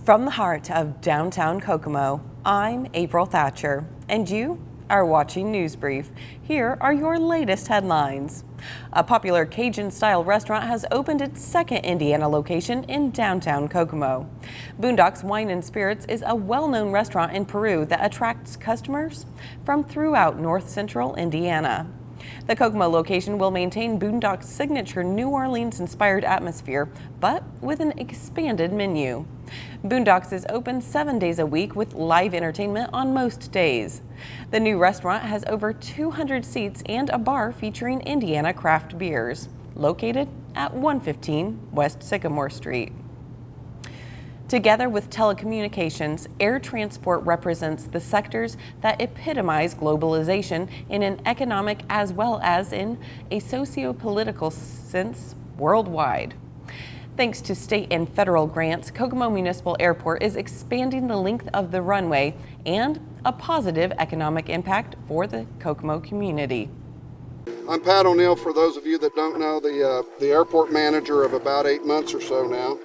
From the heart of downtown Kokomo, I'm April Thatcher, and you are watching News Brief. Here are your latest headlines. A popular Cajun-style restaurant has opened its second Indiana location in downtown Kokomo. Boondocks Wine and Spirits is a well-known restaurant in Peru that attracts customers from throughout north-central Indiana. The Kokomo location will maintain Boondocks' signature New Orleans-inspired atmosphere, but with an expanded menu. Boondocks is open 7 days a week with live entertainment on most days. The new restaurant has over 200 seats and a bar featuring Indiana craft beers, located at 115 West Sycamore Street. Together with telecommunications, air transport represents the sectors that epitomize globalization in an economic as well as in a socio-political sense worldwide. Thanks to state and federal grants, Kokomo Municipal Airport is expanding the length of the runway and a positive economic impact for the Kokomo community. I'm Pat O'Neill, for those of you that don't know, the airport manager of about 8 months or so now.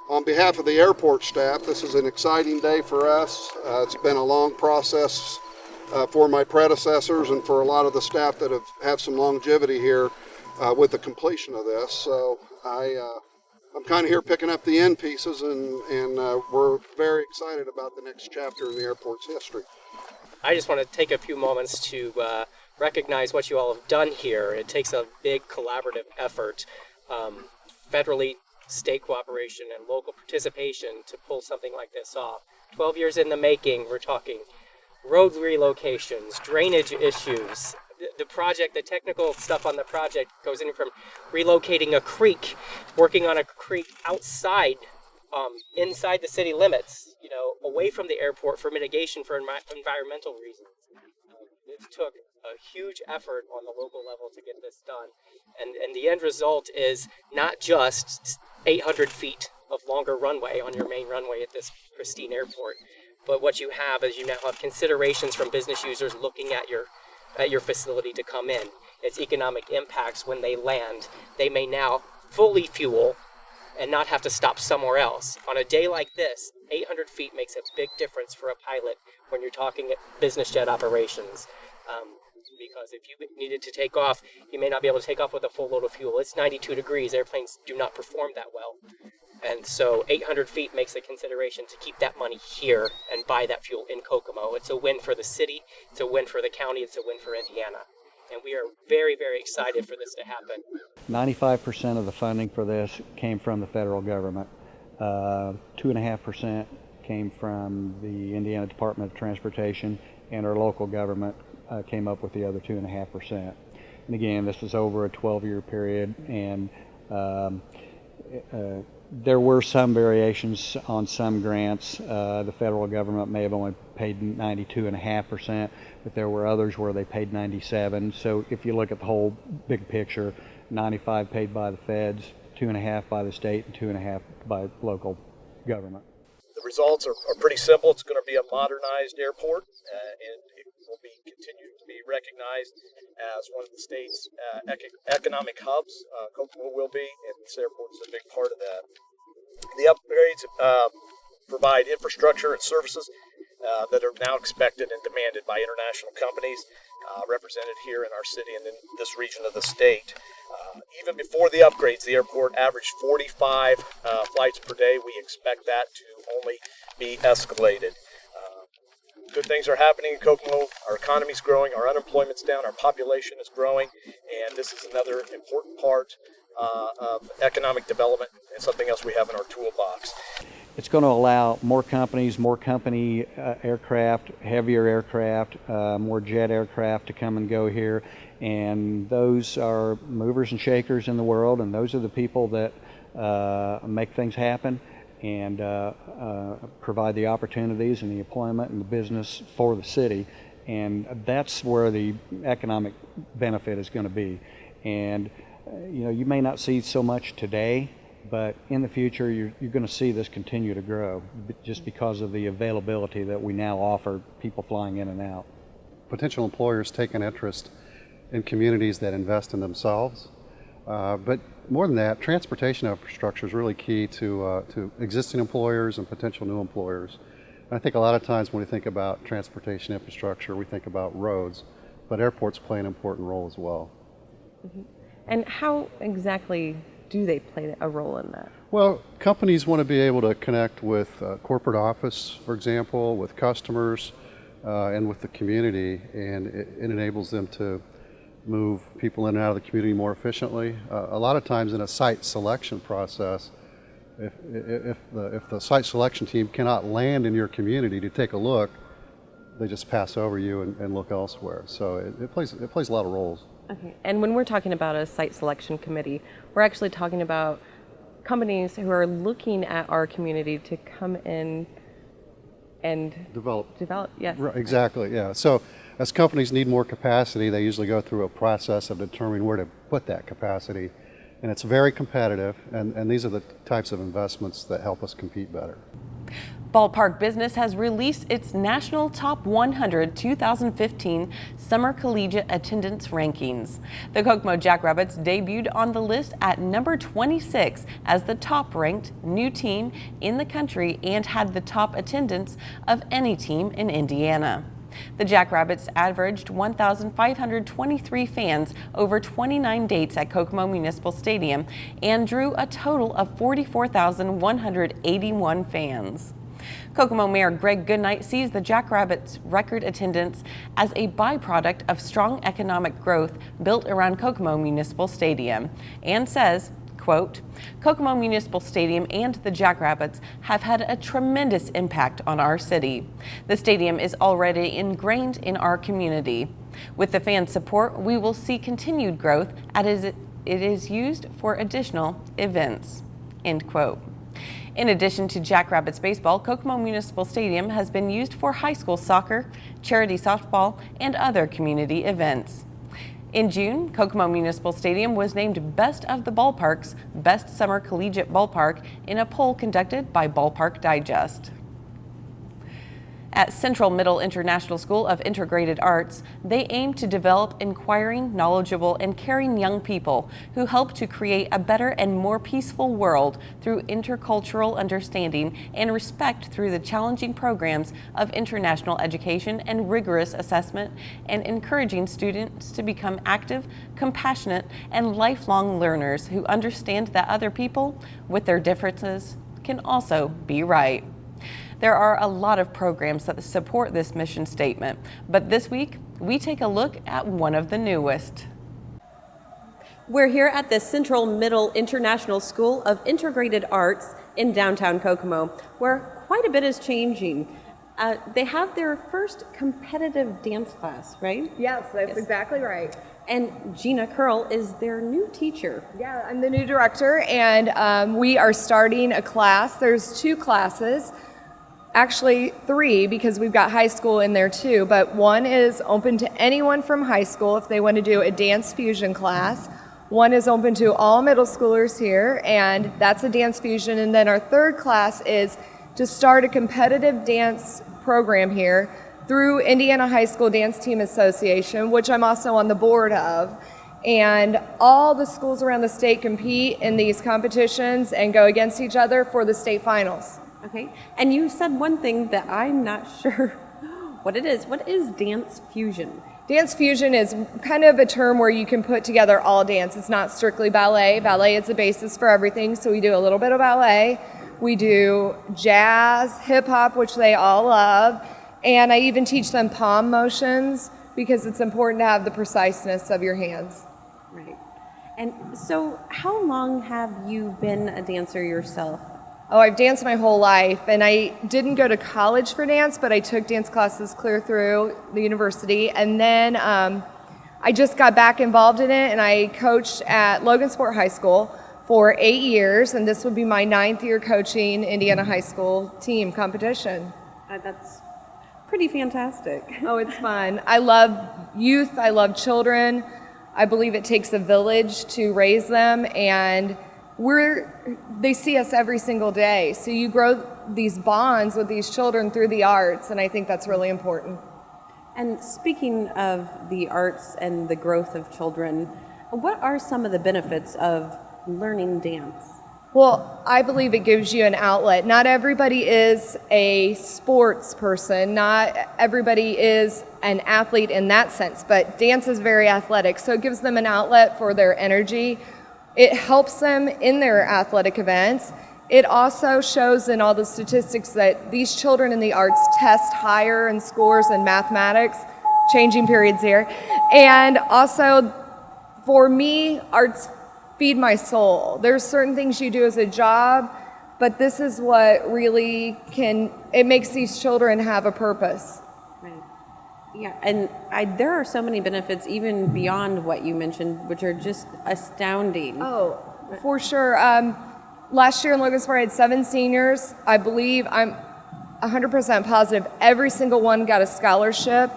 On behalf of the airport staff, this is an exciting day for us. It's been a long process for my predecessors and for a lot of the staff that have some longevity here with the completion of this. So I'm kind of here picking up the end pieces, and we're very excited about the next chapter in the airport's history. I just want to take a few moments to recognize what you all have done here. It takes a big collaborative effort, federally, state cooperation, and local participation to pull something like this off. 12 years in the making, we're talking road relocations, drainage issues. The project, the technical stuff on the project goes in from relocating a creek, working on a creek outside, inside the city limits, away from the airport for mitigation for environmental reasons. It took a huge effort on the local level to get this done. And the end result is not just 800 feet of longer runway on your main runway at this pristine airport, but what you have is you now have considerations from business users looking at your facility to come in. Its economic impacts when they land. They may now fully fuel and not have to stop somewhere else. On a day like this, 800 feet makes a big difference for a pilot when you're talking business jet operations. Because if you needed to take off, you may not be able to take off with a full load of fuel. It's 92 degrees. Airplanes do not perform that well. And so 800 feet makes a consideration to keep that money here and buy that fuel in Kokomo. It's a win for the city. It's a win for the county. It's a win for Indiana. And we are very, very excited for this to happen. 95% of the funding for this came from the federal government. 2.5% came from the Indiana Department of Transportation, and our local government came up with the other 2.5%. And again, this was over a 12-year period, and there were some variations on some grants. The federal government may have only paid 92.5%, but there were others where they paid 97%. So if you look at the whole big picture, 95% paid by the feds, 2.5% by the state, and 2.5% by local government. The results are pretty simple. It's going to be a modernized airport, and it will continue to be recognized as one of the state's economic hubs. Kokomo will be, and this airport is a big part of that. The upgrades provide infrastructure and services that are now expected and demanded by international companies represented here in our city and in this region of the state. Even before the upgrades, the airport averaged 45 flights per day. We expect that to only be escalated. Good things are happening in Kokomo. Our economy's growing, our unemployment's down, our population is growing, and this is another important part of economic development and something else we have in our toolbox. It's going to allow more companies, more company aircraft, heavier aircraft, more jet aircraft to come and go here. And those are movers and shakers in the world, and those are the people that make things happen and provide the opportunities and the employment and the business for the city. And that's where the economic benefit is going to be. And you may not see so much today, but in the future you're going to see this continue to grow just because of the availability that we now offer people flying in and out. Potential employers take an interest in communities that invest in themselves, but more than that, transportation infrastructure is really key to existing employers and potential new employers. And I think a lot of times when we think about transportation infrastructure, we think about roads, but airports play an important role as well. And how exactly do they play a role in that? Well, companies want to be able to connect with corporate office, for example, with customers, and with the community, and it enables them to move people in and out of the community more efficiently. A lot of times in a site selection process, if the site selection team cannot land in your community to take a look, they just pass over you and look elsewhere. So it plays a lot of roles. Okay. And when we're talking about a site selection committee, we're actually talking about companies who are looking at our community to come in and develop. Yes. Right, exactly. Yeah. So as companies need more capacity, they usually go through a process of determining where to put that capacity. And it's very competitive, and these are the types of investments that help us compete better. Ballpark Business has released its National Top 100 2015 Summer Collegiate Attendance Rankings. The Kokomo Jackrabbits debuted on the list at number 26 as the top-ranked new team in the country and had the top attendance of any team in Indiana. The Jackrabbits averaged 1,523 fans over 29 dates at Kokomo Municipal Stadium and drew a total of 44,181 fans. Kokomo Mayor Greg Goodnight sees the Jackrabbits' record attendance as a byproduct of strong economic growth built around Kokomo Municipal Stadium and says, quote, Kokomo Municipal Stadium and the Jackrabbits have had a tremendous impact on our city. The stadium is already ingrained in our community. With the fan support, we will see continued growth as it is used for additional events, end quote. In addition to Jackrabbits baseball, Kokomo Municipal Stadium has been used for high school soccer, charity softball, and other community events. In June, Kokomo Municipal Stadium was named Best of the Ballparks, Best Summer Collegiate Ballpark in a poll conducted by Ballpark Digest. At Central Middle International School of Integrated Arts, they aim to develop inquiring, knowledgeable, and caring young people who help to create a better and more peaceful world through intercultural understanding and respect through the challenging programs of international education and rigorous assessment, and encouraging students to become active, compassionate, and lifelong learners who understand that other people, with their differences, can also be right. There are a lot of programs that support this mission statement, but this week we take a look at one of the newest. We're here at the Central Middle International School of Integrated Arts in downtown Kokomo, where quite a bit is changing. They have their first competitive dance class, right? Yes, that's exactly right. And Gina Curl is their new teacher. Yeah, I'm the new director, and we are starting a class. There's 2 classes. Actually 3, because we've got high school in there too, but one is open to anyone from high school if they want to do a dance fusion class. One is open to all middle schoolers here, and that's a dance fusion. And then our 3rd class is to start a competitive dance program here through Indiana High School Dance Team Association, which I'm also on the board of. And all the schools around the state compete in these competitions and go against each other for the state finals. Okay, and you said one thing that I'm not sure what it is. What is dance fusion? Dance fusion is kind of a term where you can put together all dance. It's not strictly ballet. Ballet is the basis for everything, so we do a little bit of ballet. We do jazz, hip hop, which they all love, and I even teach them palm motions because it's important to have the preciseness of your hands. Right. And so how long have you been a dancer yourself? Oh, I've danced my whole life, and I didn't go to college for dance, but I took dance classes clear through the university, and then I just got back involved in it, and I coached at Logansport High School for 8 years, and this would be my 9th year coaching Indiana High School team competition. That's pretty fantastic. Oh, it's fun. I love youth, I love children. I believe it takes a village to raise them, and they see us every single day. So you grow these bonds with these children through the arts, and I think that's really important. And speaking of the arts and the growth of children, what are some of the benefits of learning dance? Well, I believe it gives you an outlet. Not everybody is a sports person. Not everybody is an athlete in that sense, but dance is very athletic. So it gives them an outlet for their energy. It helps them in their athletic events. It also shows in all the statistics that these children in the arts test higher in scores in mathematics, changing periods here. And also, for me, arts feed my soul. There's certain things you do as a job, but this is what really it makes these children have a purpose. Right. Yeah, and there are so many benefits even beyond what you mentioned, which are just astounding. Oh, for sure. Last year in Logansport, I had 7 seniors. I believe, I'm 100% positive, every single one got a scholarship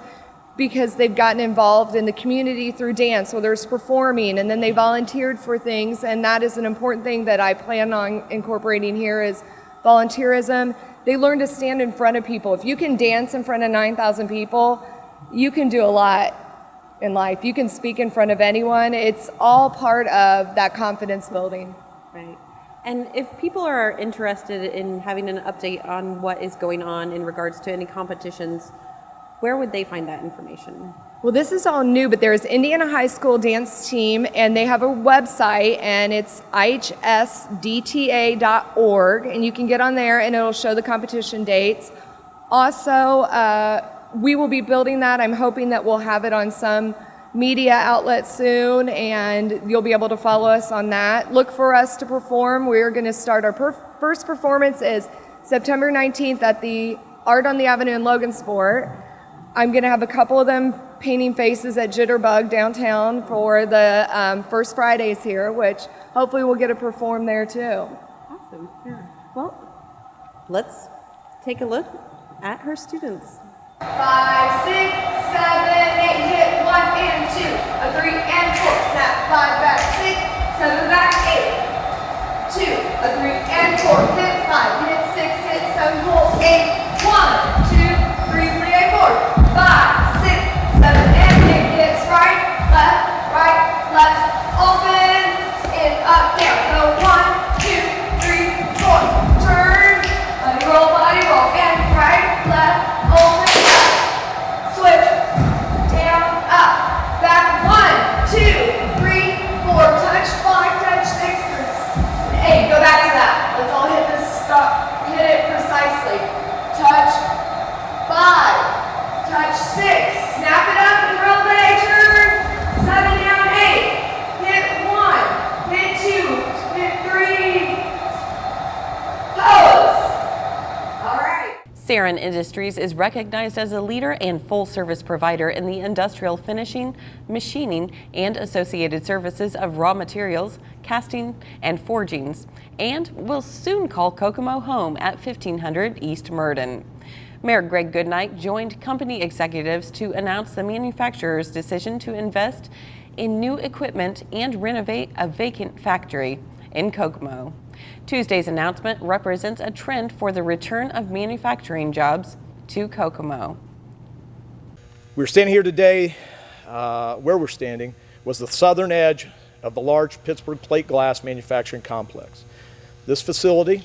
because they've gotten involved in the community through dance, whether it's performing, and then they volunteered for things, and that is an important thing that I plan on incorporating here is volunteerism. They learn to stand in front of people. If you can dance in front of 9,000 people, you can do a lot in life. You can speak in front of anyone. It's all part of that confidence building. Right. And if people are interested in having an update on what is going on in regards to any competitions, where would they find that information? Well, this is all new, but there's Indiana High School Dance Team, and they have a website, and it's ihsdta.org, and you can get on there, and it'll show the competition dates. Also, we will be building that. I'm hoping that we'll have it on some media outlet soon, and you'll be able to follow us on that. Look for us to perform. We're going to start our first performance is September 19th at the Art on the Avenue in Logansport. I'm going to have a couple of them painting faces at Jitterbug downtown for the First Fridays here, which hopefully we'll get to perform there too. Awesome. Yeah. Well, let's take a look at her students. 5, 6, 7, 8, hit 1 and 2, a 3 and 4, snap 5 back 6, 7 back 8, 2, a 3 and 4, hit 5, hit 6, hit 7, hold 8, 1, 2, 3, 3 and 4, 5, 6, 7 and 8, hips right, left, open, and up, down, go 1, 2, 3, 4, turn, body roll, and right, left, open, switch, down, up, back, 1, 2, 3, 4, touch, 5, touch, 6, 8, go back to that. Let's all hit this, stop, hit it precisely. Touch, 5, touch, 6, snap it up and roll leg, turn, 7 down, 8, hit 1, hit 2, hit 3, pose. Sarin Industries is recognized as a leader and full-service provider in the industrial finishing, machining, and associated services of raw materials, casting, and forgings, and will soon call Kokomo home at 1500 East Murden. Mayor Greg Goodnight joined company executives to announce the manufacturer's decision to invest in new equipment and renovate a vacant factory in Kokomo. Tuesday's announcement represents a trend for the return of manufacturing jobs to Kokomo. We're standing here today, where we're standing was the southern edge of the large Pittsburgh plate glass manufacturing complex. This facility,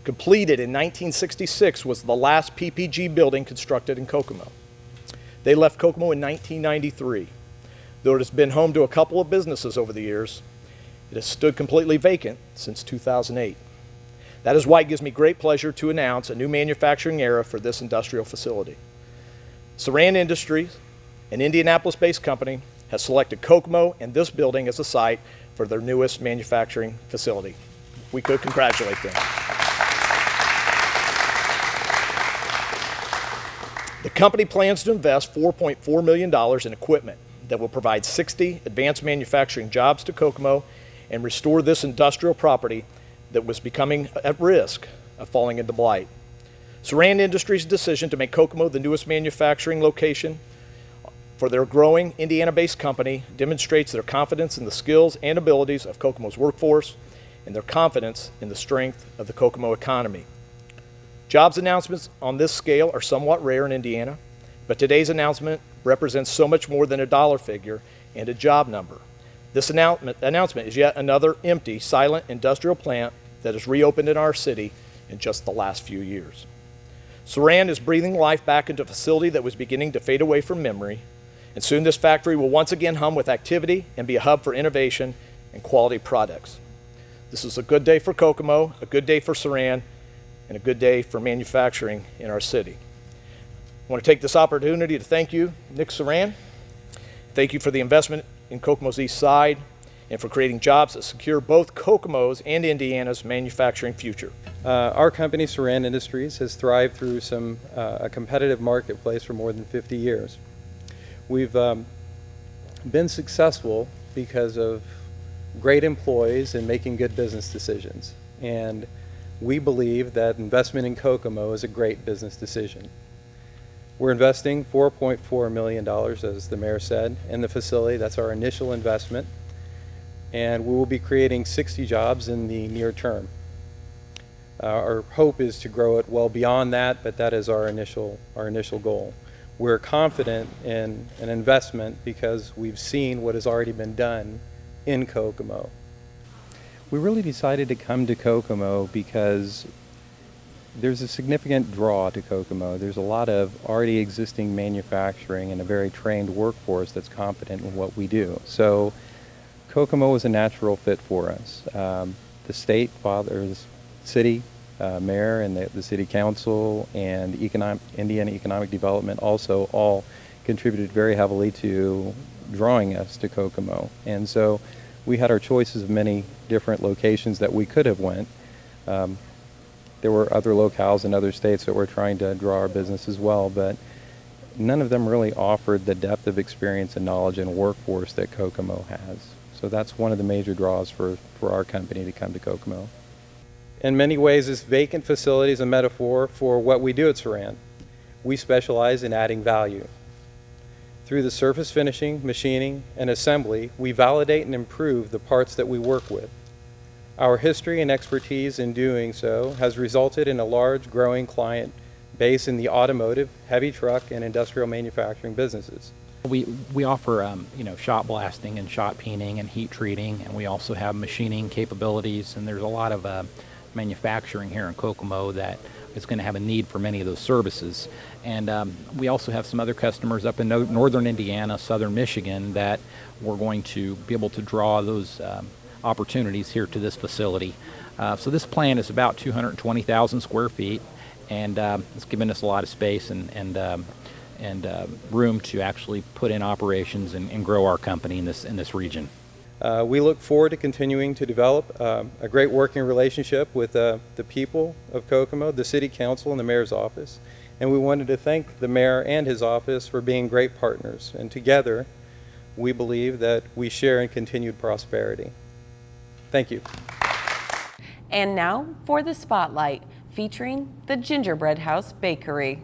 completed in 1966, was the last PPG building constructed in Kokomo. They left Kokomo in 1993. Though it has been home to a couple of businesses over the years, it has stood completely vacant since 2008. That is why it gives me great pleasure to announce a new manufacturing era for this industrial facility. Sarin Industries, an Indianapolis-based company, has selected Kokomo and this building as a site for their newest manufacturing facility. We could congratulate them. The company plans to invest $4.4 million in equipment that will provide 60 advanced manufacturing jobs to Kokomo and restore this industrial property that was becoming at risk of falling into blight. Sarin Industries' decision to make Kokomo the newest manufacturing location for their growing Indiana-based company demonstrates their confidence in the skills and abilities of Kokomo's workforce and their confidence in the strength of the Kokomo economy. Jobs announcements on this scale are somewhat rare in Indiana, but today's announcement represents so much more than a dollar figure and a job number. This announcement is yet another empty, silent industrial plant that has reopened in our city in just the last few years. Saran is breathing life back into a facility that was beginning to fade away from memory, and soon this factory will once again hum with activity and be a hub for innovation and quality products. This is a good day for Kokomo, a good day for Saran, and a good day for manufacturing in our city. I want to take this opportunity to thank you, Nick Saran. Thank you for the investment in Kokomo's East Side and for creating jobs that secure both Kokomo's and Indiana's manufacturing future. Our company, Saran Industries, has thrived through a competitive marketplace for more than 50 years. We've been successful because of great employees and making good business decisions. And we believe that investment in Kokomo is a great business decision. We're investing $4.4 million, as the mayor said, in the facility. That's our initial investment. And we will be creating 60 jobs in the near term. Our hope is to grow it well beyond that, but that is our initial goal. We're confident in an investment because we've seen what has already been done in Kokomo. We really decided to come to Kokomo because there's a significant draw to Kokomo. There's a lot of already existing manufacturing and a very trained workforce that's competent in what we do. So Kokomo was a natural fit for us. The state, the city, mayor and the city council and Indiana Economic Development also all contributed very heavily to drawing us to Kokomo. And so we had our choices of many different locations that we could have went. There were other locales in other states that were trying to draw our business as well, but none of them really offered the depth of experience and knowledge and workforce that Kokomo has. So that's one of the major draws for our company to come to Kokomo. In many ways, this vacant facility is a metaphor for what we do at Saran. We specialize in adding value. Through the surface finishing, machining, and assembly, we validate and improve the parts that we work with. Our history and expertise in doing so has resulted in a large, growing client base in the automotive, heavy truck, and industrial manufacturing businesses. We offer shot blasting and shot peening and heat treating, and we also have machining capabilities, and there's a lot of manufacturing here in Kokomo that is going to have a need for many of those services. And we also have some other customers up in northern Indiana, southern Michigan, that we're going to be able to draw those opportunities here to this facility. So this plant is about 220,000 square feet, and it's given us a lot of space and room to actually put in operations and grow our company in this region. We look forward to continuing to develop a great working relationship with the people of Kokomo, the City Council, and the Mayor's office. And we wanted to thank the Mayor and his office for being great partners. And together, we believe that we share in continued prosperity. Thank you. And now for the Spotlight, featuring the Gingerbread House Bakery.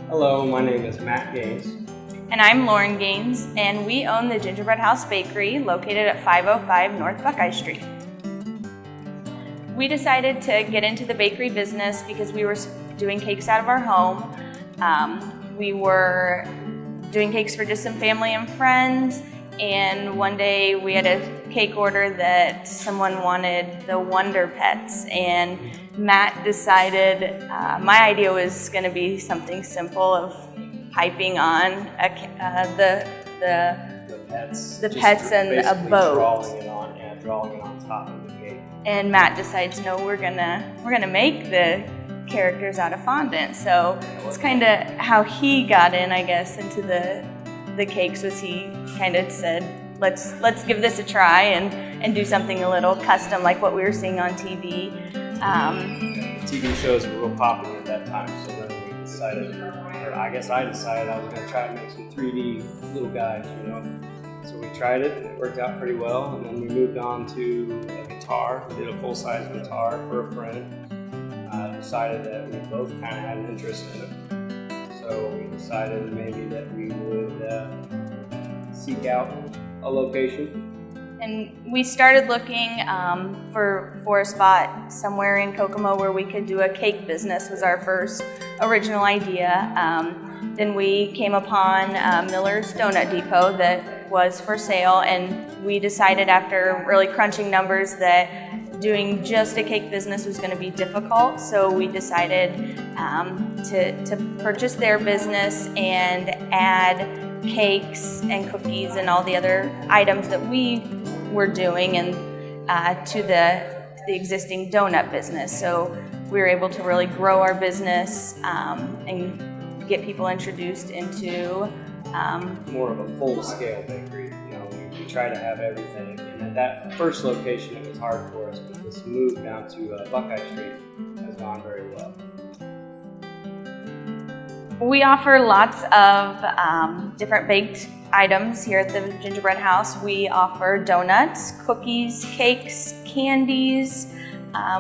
Hello, my name is Matt Gaines. And I'm Lauren Gaines, and we own the Gingerbread House Bakery located at 505 North Buckeye Street. We decided to get into the bakery business because we were doing cakes out of our home. We were doing cakes for just some family and friends, and one day we had a cake order that someone wanted the Wonder Pets, and Matt decided my idea was going to be something simple of piping on the pets and a boat. Drawing it on top of the cake. And Matt decides, no, we're gonna make the characters out of fondant. So it's kind of how he got in, I guess, into the cakes. Was he kind of said, let's give this a try and do something a little custom, like what we were seeing on TV. TV shows were real popular at that time, so then we decided, or I guess I decided I was going to try to make some 3D little guys, So we tried it, and it worked out pretty well, and then we moved on to a guitar. We did a full-size guitar for a friend. Decided that we both kind of had an interest in it. So we decided maybe that we would seek out a location And we started looking for a spot somewhere in Kokomo where we could do a cake business. Was our first original idea. Then we came upon Miller's Donut Depot that was for sale, and we decided after really crunching numbers that doing just a cake business was going to be difficult. So we decided to purchase their business and add cakes and cookies and all the other items that we were doing and to the existing donut business. So we were able to really grow our business and get people introduced into more of a full-scale bakery. You know, we try to have everything. And at that first location, it was hard for us, but this move down to Buckeye Street has gone very well. We offer lots of different baked items here at the Gingerbread House. We offer donuts, cookies, cakes, candies.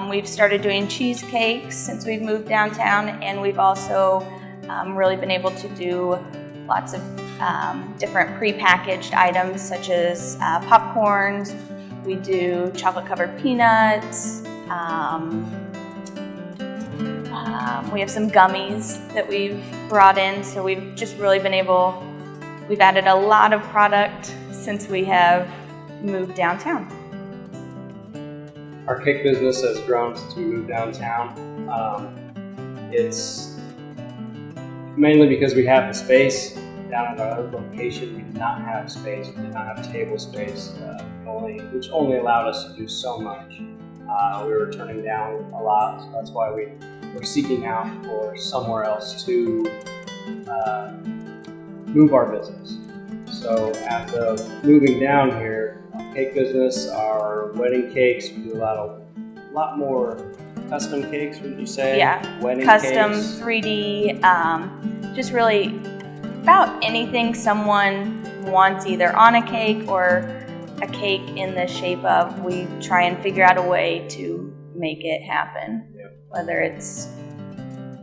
We've started doing cheesecakes since we've moved downtown, and we've also really been able to do lots of different pre-packaged items such as popcorns. We do chocolate-covered peanuts. We have some gummies that we've brought in, so we've just really been able, we've added a lot of product since we have moved downtown. Our cake business has grown since we moved downtown. It's mainly because we have the space. Down at our other location, we did not have space. We did not have table space, which only allowed us to do so much. We were turning down a lot, so that's why we're seeking out for somewhere else to move our business. So after moving down here, our cake business, our wedding cakes, we do a lot more custom cakes, would you say? Yeah, wedding custom, cakes. 3D, just really about anything someone wants either on a cake or a cake in the shape of, we try and figure out a way to make it happen. Yeah. Whether it's,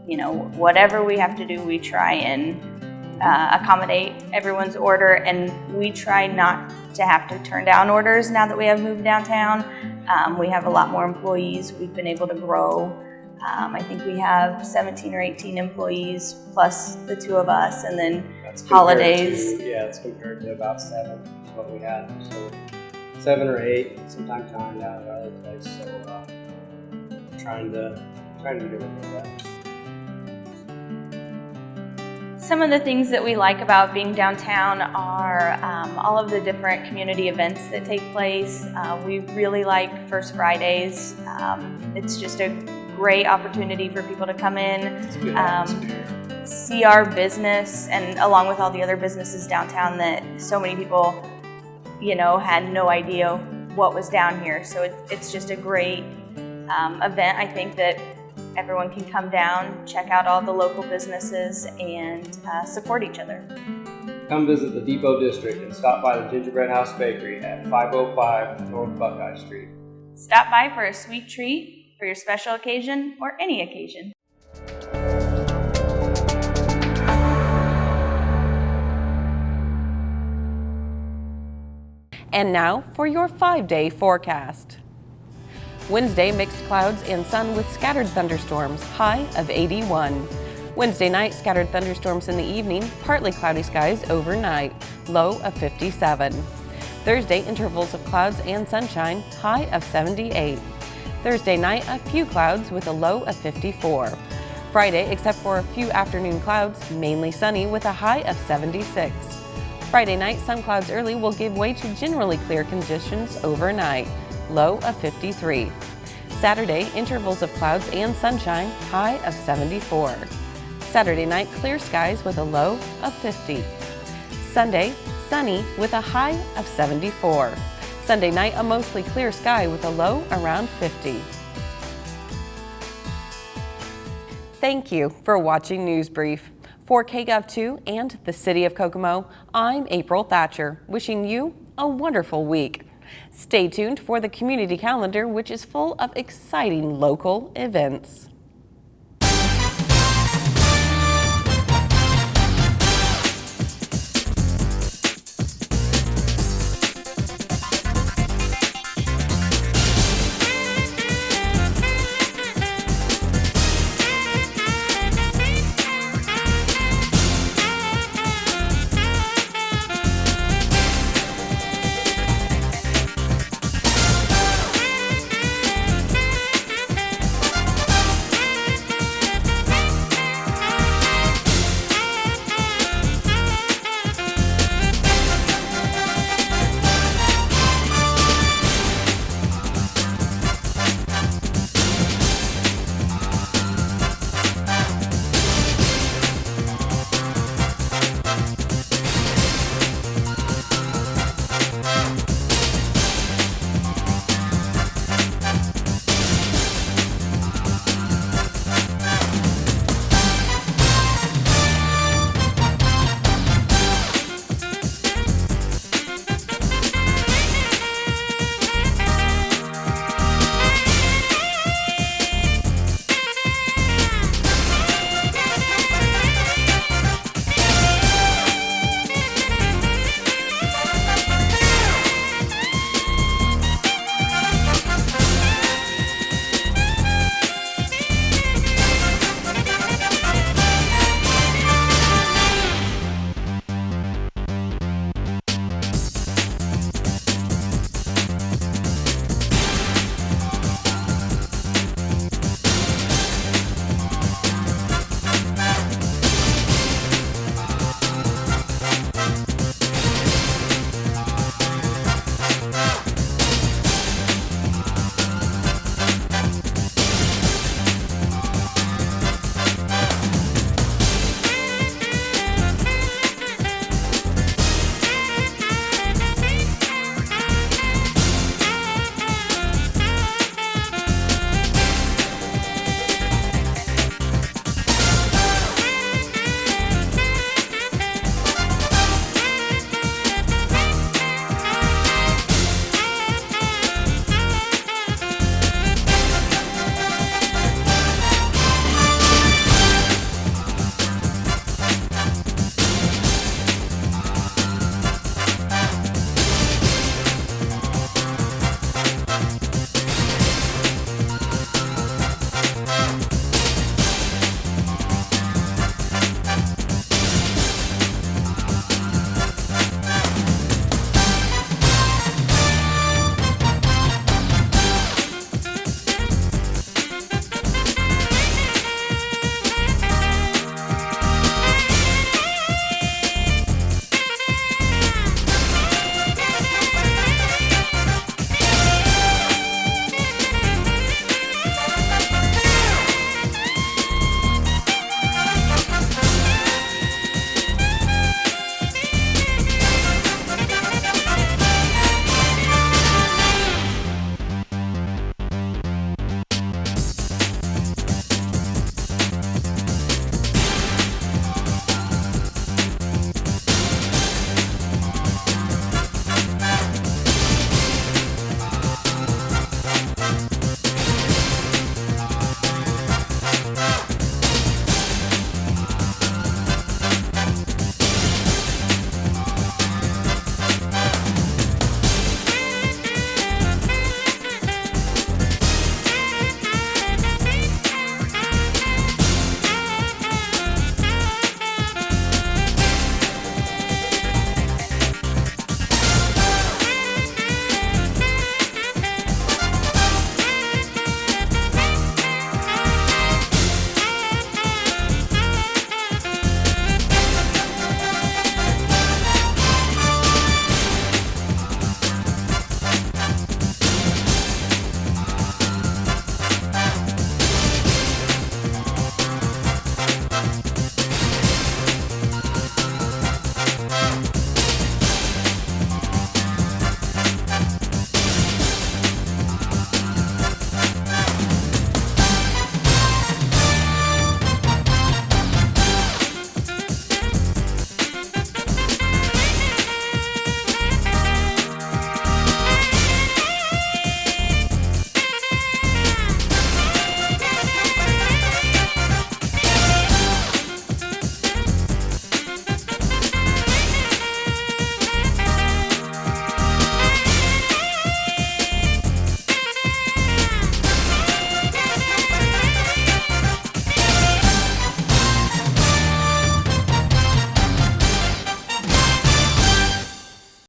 whatever we have to do, we try and accommodate everyone's order, and we try not to have to turn down orders now that we have moved downtown. We have a lot more employees. We've been able to grow. I think we have 17 or 18 employees plus the two of us, and then holidays. It's compared to about 7 is what we had. So 7 or 8, sometimes 9 down at our other place. So trying to do it with that. Some of the things that we like about being downtown are all of the different community events that take place. We really like First Fridays. It's just a great opportunity for people to come in, see our business, and along with all the other businesses downtown that so many people, had no idea what was down here. So it's just a great event. I think that everyone can come down, check out all the local businesses, and support each other. Come visit the Depot District and stop by the Gingerbread House Bakery at 505 North Buckeye Street. Stop by for a sweet treat for your special occasion or any occasion. And now for your 5-day forecast. Wednesday, mixed clouds and sun with scattered thunderstorms, high of 81. Wednesday night, scattered thunderstorms in the evening, partly cloudy skies overnight, low of 57. Thursday, intervals of clouds and sunshine, high of 78. Thursday night, a few clouds with a low of 54. Friday, except for a few afternoon clouds, mainly sunny with a high of 76. Friday night, some clouds early will give way to generally clear conditions overnight, low of 53. Saturday, intervals of clouds and sunshine, high of 74. Saturday night, clear skies with a low of 50. Sunday, sunny with a high of 74. Sunday night, a mostly clear sky with a low around 50. Thank you for watching News Brief. For Kgov2 and the City of Kokomo, I'm April Thatcher, wishing you a wonderful week. Stay tuned for the community calendar, which is full of exciting local events.